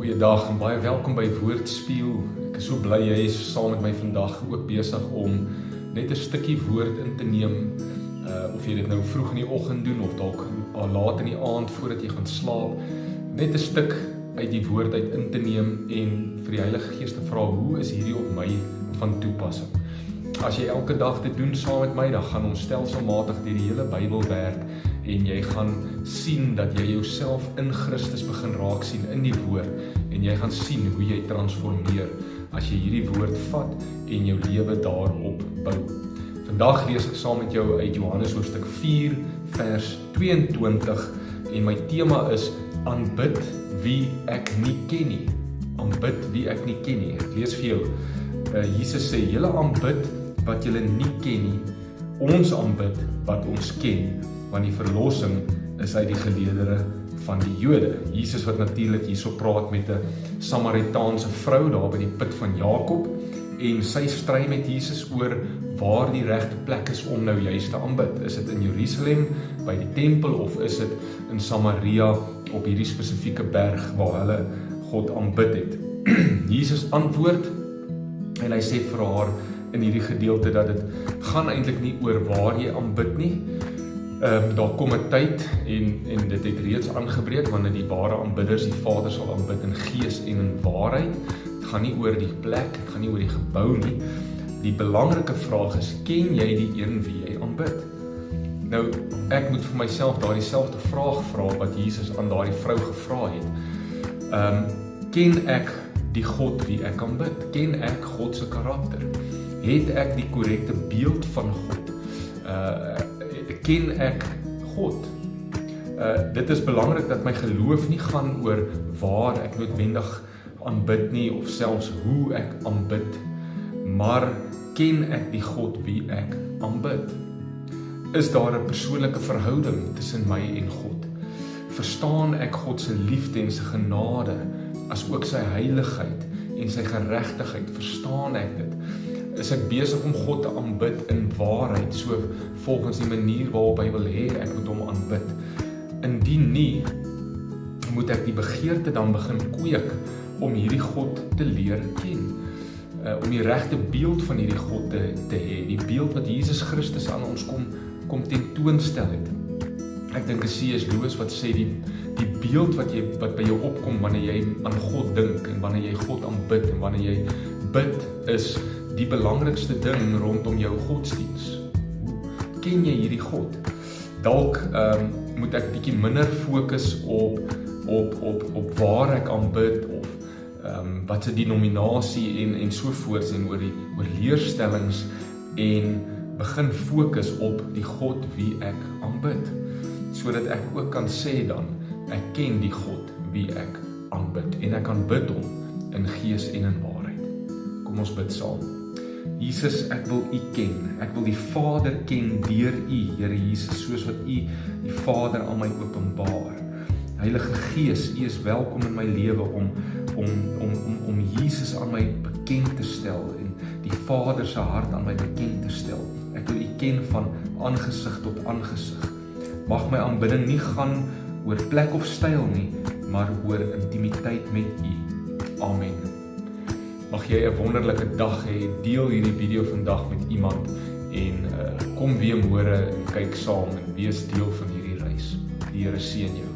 Goeiedag en baie welkom by Woordspieël. Ek is so bly jy is saam met my vandag ook besig om net 'n stukkie woord in te neem. Of jy dit nou vroeg in die oggend doen of dalk laat in die aand voordat jy gaan slaap, net 'n stuk uit die woord uit in te neem en vir die Heilige Gees te vra, hoe is hierdie op my van toepassing? As jy elke dag dit doen saam met my, dan gaan ons stelselmatig deur die hele Bybel werk en jy gaan sien dat jy jouself in Christus begin raak sien in die woord en jy gaan sien hoe jy transformeer as jy hierdie woord vat en jou lewe daarop bou. Vandag lees ek saam met jou uit Johannes hoofstuk 4 vers 22 en my tema is aanbid wie ek nie ken nie. Aanbid wie ek nie ken nie. Ek lees vir jou. Jesus sê, julle aanbid wat julle nie ken nie. Ons aanbid wat ons ken, want die verlossing is uit die geleedere van die Jode. Jesus wat natuurlik hierso praat met 'n Samaritaanse vrou daar by die put van Jakob en sy stry met Jesus oor waar die regte plek is om nou juist te aanbid. Is dit in Jerusalem by die tempel of is dit in Samaria op hierdie spesifieke berg waar hulle God aanbid het? Jesus antwoord en hy sê vir haar in hierdie gedeelte dat dit gaan eintlik nie oor waar jy aanbid nie. Daar kom 'n tyd en dit het reeds aangebreek wanneer die ware aanbidders die Vader sal aanbid in gees en in waarheid. Dit gaan nie oor die plek, dit gaan nie oor die gebou nie. Die belangrike vraag is, ken jy die een wie jy aanbid? Nou, ek moet vir myself daardie selfde vraag vra wat Jesus aan daardie vrou gevra het. Ken ek die God wie ek aanbid? Ken ek God se karakter? Het ek die korrekte beeld van God? Ken ek God? Dit is belangrik dat my geloof nie gaan oor waar ek noodwendig aanbid nie of selfs hoe ek aanbid, maar ken ek die God wie ek aanbid? Is daar 'n persoonlike verhouding tussen my en God? Verstaan ek God se liefde en sy genade, as ook sy heiligheid en sy geregtigheid? Verstaan ek dit? Is ek besig om God te aanbid in waarheid, so volgens die manier waarop hy wil hê ek moet hom aanbid? Indien nie, moet ek die begeerte dan begin kweek om hierdie God te leer ken, om die regte beeld van hierdie God te hê, die beeld wat Jesus Christus aan ons kom tentoonstel het. Ek dink C.S. Lewis wat sê die beeld wat by jou opkom wanneer jy aan God dink en wanneer jy God aanbid en wanneer jy bid, is die belangrikste ding rondom jou godsdiens. Ken jy hierdie God? Dalk moet ek bietjie minder fokus op waar ek aanbid of wat se denominasie en so voort en oor leerstellings en begin fokus op die God wie ek aanbid, sodat ek ook kan sê dan ek ken die God wie ek aanbid en ek aanbid hom in gees en in waarheid. Kom ons bid saam. Jesus, ek wil U ken. Ek wil die Vader ken deur U, Here Jesus, soos wat U die Vader aan my openbaar. Heilige Gees, U is welkom in my lewe om Jesus aan my bekend te stel en die Vader se hart aan my bekend te stel. Ek wil U ken van aangesig tot aangesig. Mag my aanbidding nie gaan oor plek of styl nie, maar oor intimiteit met U. Amen. Mag jy 'n wonderlike dag hê. Deel hierdie video vandag met iemand en kom weer môre en kyk saam en wees deel van hierdie reis. Die Here seën jou.